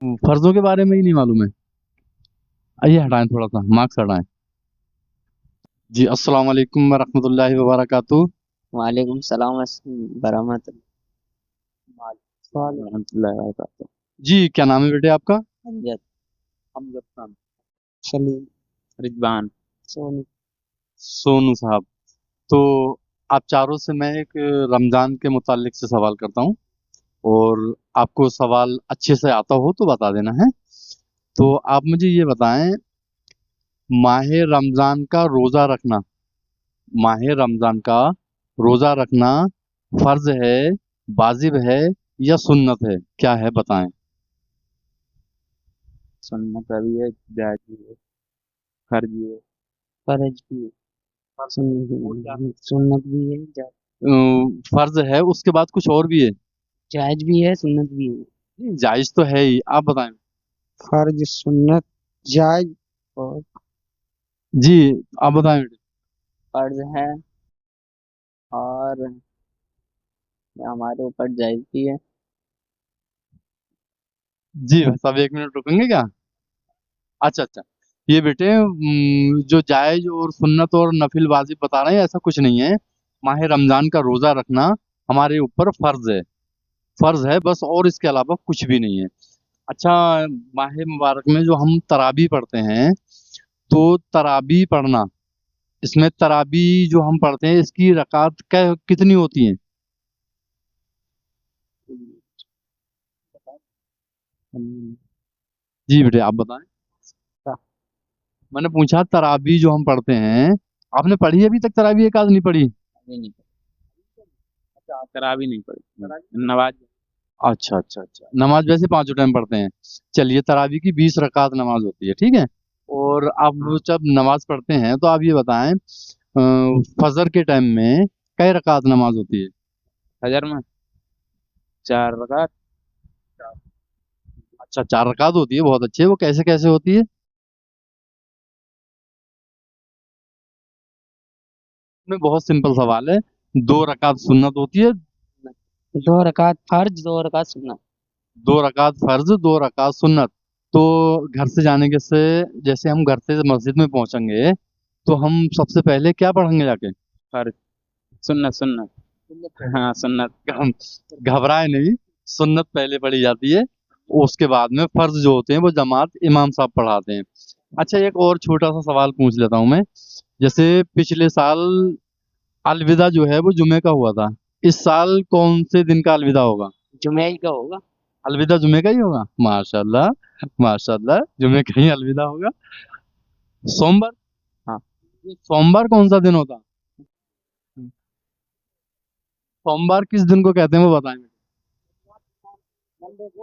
फर्जों के बारे में ही नहीं मालूम है। आइए हटाएं, थोड़ा सा मार्क्स हटाएं। जी अस्सलाम वालेकुम वरहमतुल्लाहि वबरकातुहू। वालेकुम सलाम वरहमतुल्लाहि वबरकातुह। जी क्या नाम है बेटे आपका? अमजद, अमजद खान। सलीम, रिजवान। सोनू। सोनू साहब। तो आप चारों से मैं एक रमजान के मुतालिक से सवाल करता हूँ, और आपको सवाल अच्छे से आता हो तो बता देना है। तो आप मुझे ये बताएं, माह रमजान का रोजा रखना, माह रमजान का रोजा रखना फर्ज है, वाजिब है या सुन्नत है? क्या है बताएं। सुन्नत भी है, जायज भी है, फर्ज भी है, फर्ज भी है, सुन्नत भी है, फर्ज है, उसके बाद कुछ और भी है? जायज भी है, सुन्नत भी है। नहीं, जायज तो है ही, आप बताएं। फर्ज, सुन्नत, जायज और जी आप बताएं बेटे। फर्ज है, और हमारे ऊपर जायज भी है। जी भाई साहब, एक मिनट रुकेंगे क्या? अच्छा अच्छा, ये बेटे जो जायज और सुन्नत और नफिल वाजिब बता रहे हैं, ऐसा कुछ नहीं है। माह रमजान का रोजा रखना हमारे ऊपर फर्ज है, फर्ज है बस, और इसके अलावा कुछ भी नहीं है। अच्छा, माह मुबारक में जो हम तराबी पढ़ते हैं, तो तराबी पढ़ना, इसमें तराबी जो हम पढ़ते हैं इसकी रकात कितनी होती हैं? जी बेटे आप बताएं। मैंने पूछा तराबी जो हम पढ़ते हैं, आपने पढ़ी है अभी तक तराबी? एक आध नहीं पढ़ी? नहीं, तरावी नहीं पड़ी, नवाज। अच्छा अच्छा अच्छा, नमाज वैसे पांचों टाइम पढ़ते हैं। चलिए, तरावी की 20 रकात नमाज होती है, ठीक है। और आप जब नमाज पढ़ते हैं तो आप ये बताएं, फजर के टाइम में कई रकात नमाज होती है? फजर में 4 रकात। अच्छा, 4 रकात होती है, बहुत अच्छे। वो कैसे कैसे होती है? में बहुत सिंपल सवाल है। 2 रकात सुन्नत होती है, 2 रकात फर्ज, 2 रकात सुन्नत। 2 रकात फर्ज, 2 रकात सुन्नत। तो घर से जाने के से, जैसे हम घर से मस्जिद में पहुंचेंगे तो हम सबसे पहले क्या पढ़ेंगे जाके? फर्ज, सुन्नत, सुन्नत। हाँ, सुन्नत। हम घबराए नहीं, सुन्नत पहले पढ़ी जाती है, उसके बाद में फर्ज जो होते हैं वो जमात इमाम साहब पढ़ाते हैं। अच्छा, एक और छोटा सा सवाल पूछ लेता हूँ मैं। जैसे पिछले साल अलविदा जो है वो जुमे का हुआ था, इस साल कौन से दिन का अलविदा होगा? जुमे ही का होगा। अलविदा जुमे का ही होगा, माशाल्लाह माशाल्लाह, जुमे का ही अलविदा होगा। सोमवार। हाँ। ये सोमवार कौन सा दिन होता? सोमवार किस दिन को कहते हैं वो बताएं।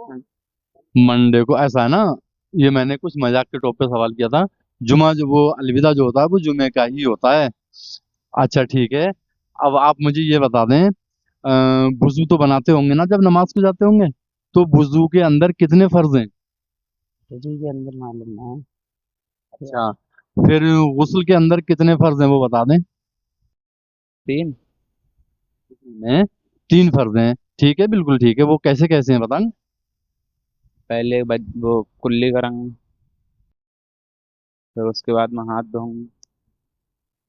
हाँ। मंडे को। ऐसा है ना, ये मैंने कुछ मजाक के टॉप पे सवाल किया था। जुमा जो वो अलविदा जो होता है वो जुमे का ही होता है। अच्छा ठीक है, अब आप मुझे ये बता दें, वुजू तो बनाते होंगे ना जब नमाज को जाते होंगे, तो वुजू के अंदर कितने फर्ज हैं? वजू के अंदर मालूम है। अच्छा, फिर गुस्ल के अंदर कितने फर्ज हैं वो बता दें। 3। में 3 फर्ज हैं, ठीक है, बिल्कुल ठीक है। वो कैसे कैसे हैं बताएं। पहले वो कुल्ली करांगे, फिर उसके बाद में हाथ धोंगे,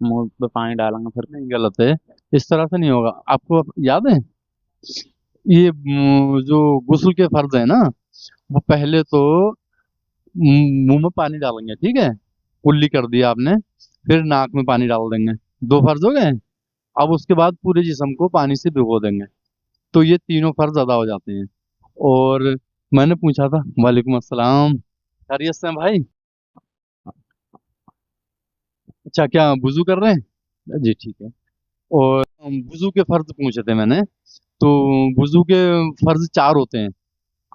मुंह पे पानी डालेंगे, फिर नहीं, गलत है, इस तरह से नहीं होगा। आपको याद है, ये जो गुस्ल के फर्ज है ना, वो पहले तो मुंह में पानी डालेंगे, ठीक है, कुल्ली कर दिया आपने, फिर नाक में पानी डाल देंगे, 2 फर्ज हो गए। अब उसके बाद पूरे जिस्म को पानी से भिगो देंगे, तो ये तीनों फर्ज अदा हो जाते हैं। और मैंने पूछा था, वालेकुम अस्सलाम, खैरियत से हैं भाई? अच्छा, क्या वुजू कर रहे हैं? जी ठीक है। और वुजू के फर्ज पूछे थे मैंने, तो वुजू के फर्ज 4 होते हैं,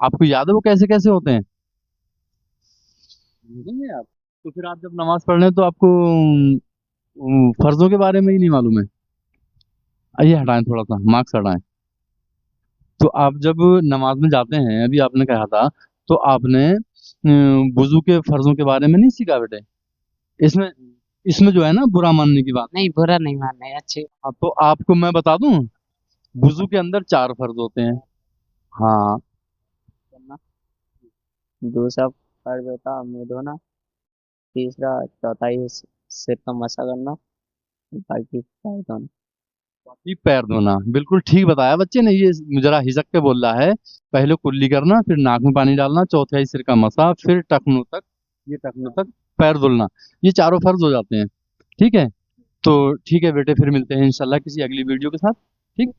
आपको याद है वो कैसे कैसे होते हैं? नहीं है आप? तो फिर आप जब नमाज पढ़ रहे हैं तो आपको फर्जों के बारे में ही नहीं मालूम है। आइए हटाएं, थोड़ा सा मार्क्स हटाएं। तो आप जब नमाज में जाते हैं, अभी आपने कहा था, तो आपने वुजू के फर्जों के बारे में नहीं सीखा बेटे। इसमें इसमें जो है ना, बुरा मानने की बात नहीं, बुरा नहीं मानना है, अच्छे। हाँ, तो आपको मैं बता दूं, वुजू के अंदर 4 फर्ज होते हैं। हाँ, दूसरा फर्ज होता है मुंह धोना, तीसरा चौथाई सिर का मसा करना, बाकी पैर धोना। बाकी पैर धोना, बिल्कुल ठीक बताया बच्चे ने। ये जरा हिचक के बोल रहा है। पहले कुल्ली करना, फिर नाक में पानी डालना, चौथाई सिर का मसा, फिर टखनों तक, ये टखनों तक पैर धुलना। ये चारों फर्ज हो जाते हैं। ठीक है। तो ठीक है बेटे, फिर मिलते हैं इंशाल्लाह किसी अगली वीडियो के साथ। ठीक।